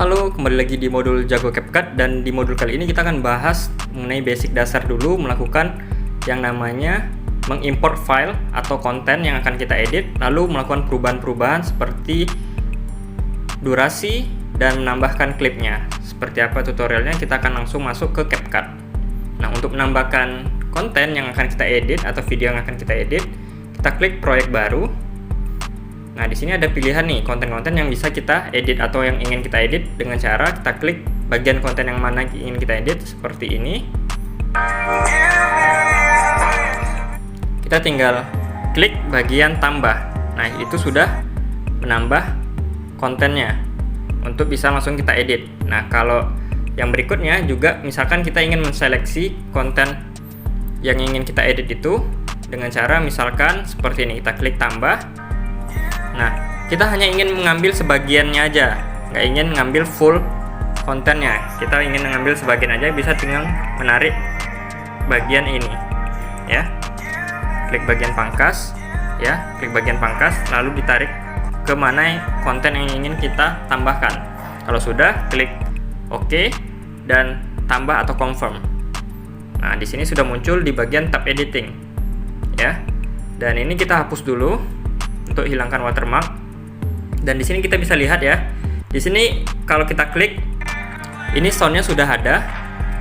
Halo, kembali lagi di modul Jago CapCut, dan di modul kali ini kita akan bahas mengenai basic dasar dulu melakukan yang namanya mengimport file atau konten yang akan kita edit, lalu melakukan perubahan-perubahan seperti durasi dan menambahkan klipnya. Seperti apa tutorialnya, kita akan langsung masuk ke CapCut. Nah, untuk menambahkan konten yang akan kita edit atau video yang akan kita edit, kita klik proyek baru. Nah, di sini ada pilihan nih, konten-konten yang bisa kita edit atau yang ingin kita edit dengan cara kita klik bagian konten yang mana ingin kita edit seperti ini. Kita tinggal klik bagian tambah. Nah, itu sudah menambah kontennya untuk bisa langsung kita edit. Nah, kalau yang berikutnya juga misalkan kita ingin menseleksi konten yang ingin kita edit itu dengan cara misalkan seperti ini, kita klik tambah. Nah, kita hanya ingin mengambil sebagiannya aja, nggak ingin mengambil full kontennya. Kita ingin mengambil sebagian aja, bisa tinggal menarik bagian ini, ya. Klik bagian pangkas, ya. Klik bagian pangkas, lalu ditarik ke mana konten yang ingin kita tambahkan. Kalau sudah, klik OK dan tambah atau confirm. Nah, di sini sudah muncul di bagian tab editing, ya. Dan ini kita hapus dulu untuk hilangkan watermark. Dan di sini kita bisa lihat ya, di sini kalau kita klik ini soundnya sudah ada.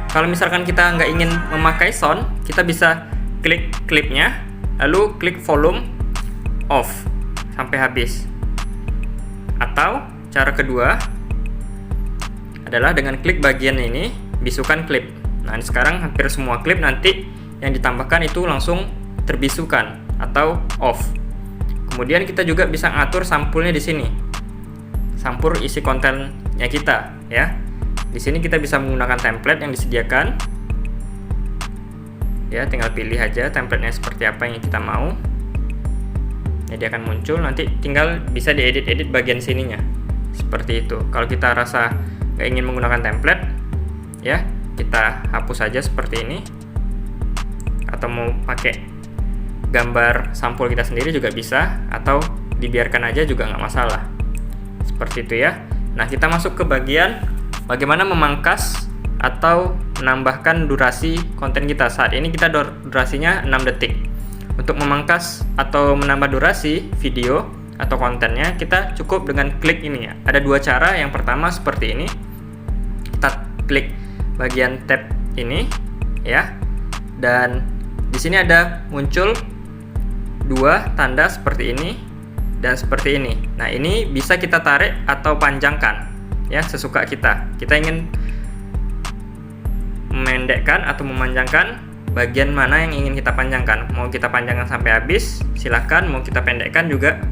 Kalau misalkan kita nggak ingin memakai sound, kita bisa klik klipnya lalu klik volume off sampai habis. Atau cara kedua adalah dengan klik bagian ini, bisukan klip. Nah, sekarang hampir semua klip nanti yang ditambahkan itu langsung terbisukan atau off. Kemudian kita juga bisa ngatur sampulnya di sini, sampul isi kontennya kita, ya. Di sini kita bisa menggunakan template yang disediakan, ya. Tinggal pilih aja templatenya seperti apa yang kita mau. Jadi akan muncul, nanti tinggal bisa diedit-edit bagian sininya, seperti itu. Kalau kita rasa nggak ingin menggunakan template, ya, kita hapus saja seperti ini. Atau mau pakai gambar sampul kita sendiri juga bisa, atau dibiarkan aja juga nggak masalah, seperti itu ya. Nah, kita masuk ke bagian bagaimana memangkas atau menambahkan durasi konten kita. Saat ini kita durasinya 6 detik. Untuk memangkas atau menambah durasi video atau kontennya, kita cukup dengan klik ini ya. Ada dua cara. Yang pertama seperti ini, kita klik bagian tab ini, ya, dan di sini ada muncul dua tanda seperti ini dan seperti ini. Nah, ini bisa kita tarik atau panjangkan, ya, sesuka kita. Kita ingin memendekkan atau memanjangkan bagian mana yang ingin kita panjangkan. Mau kita panjangkan sampai habis, silahkan. Mau kita pendekkan juga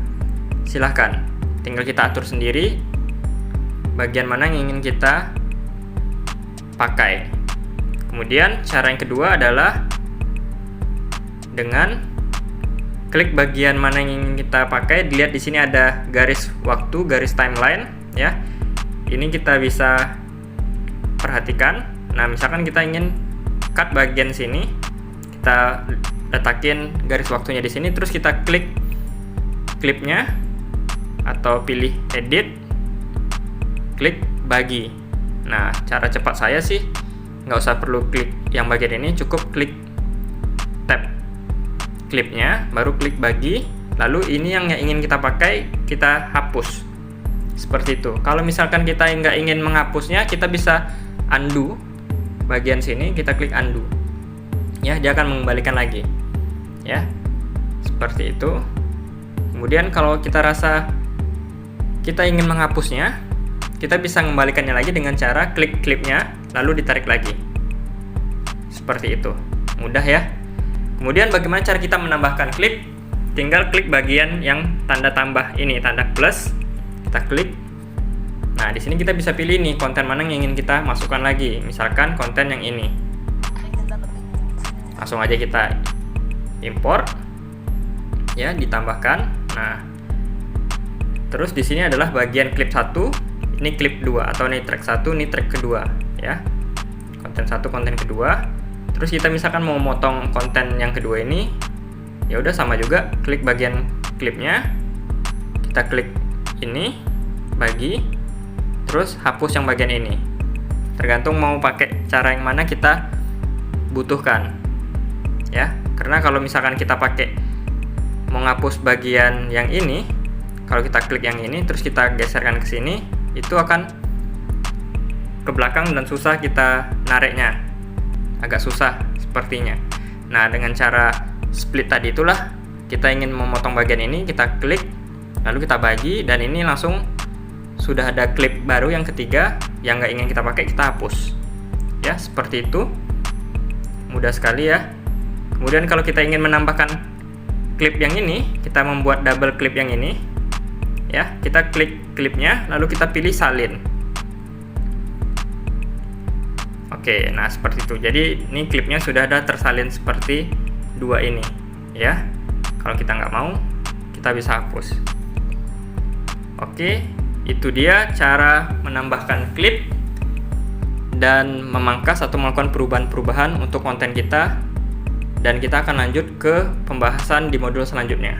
silahkan. Tinggal kita atur sendiri bagian mana yang ingin kita pakai. Kemudian cara yang kedua adalah dengan klik bagian mana yang ingin kita pakai. Dilihat di sini ada garis waktu, garis timeline, ya. Ini kita bisa perhatikan. Nah, misalkan kita ingin cut bagian sini, kita letakin garis waktunya di sini, terus kita klik klipnya atau pilih edit, klik bagi. Nah, cara cepat saya sih nggak usah perlu klik yang bagian ini, cukup klik tab klipnya, baru klik bagi, lalu ini yang ingin kita pakai kita hapus, seperti itu. Kalau misalkan kita nggak ingin menghapusnya, kita bisa undo bagian sini, kita klik undo, ya, dia akan mengembalikan lagi, ya, seperti itu. Kemudian kalau kita rasa kita ingin menghapusnya, kita bisa mengembalikannya lagi dengan cara klik klipnya lalu ditarik lagi, seperti itu. Mudah ya. Kemudian bagaimana cara kita menambahkan klip? Tinggal klik bagian yang tanda tambah ini, tanda plus, kita klik. Nah, di sini kita bisa pilih nih konten mana yang ingin kita masukkan lagi. Misalkan konten yang ini. Langsung aja kita import, ya, ditambahkan. Nah, terus di sini adalah bagian klip 1, ini klip 2, atau ini track 1, ini track kedua, ya. Konten 1, konten kedua. Terus kita misalkan mau motong konten yang kedua ini, ya udah sama juga, klik bagian klipnya, kita klik ini bagi, terus hapus yang bagian ini. Tergantung mau pakai cara yang mana kita butuhkan ya, karena kalau misalkan kita pakai mau ngapus bagian yang ini, kalau kita klik yang ini terus kita geserkan ke sini, itu akan ke belakang dan susah kita nariknya, agak susah sepertinya. Nah, dengan cara split tadi itulah kita ingin memotong bagian ini, kita klik lalu kita bagi, dan ini langsung sudah ada klip baru yang ketiga yang nggak ingin kita pakai, kita hapus ya, seperti itu. Mudah sekali ya. Kemudian kalau kita ingin menambahkan klip yang ini, kita membuat double klip yang ini ya, kita klik klipnya lalu kita pilih salin. Oke, nah seperti itu. Jadi ini klipnya sudah ada tersalin seperti dua ini ya. Kalau kita nggak mau, kita bisa hapus. Oke, itu dia cara menambahkan klip dan memangkas atau melakukan perubahan-perubahan untuk konten kita, dan kita akan lanjut ke pembahasan di modul selanjutnya.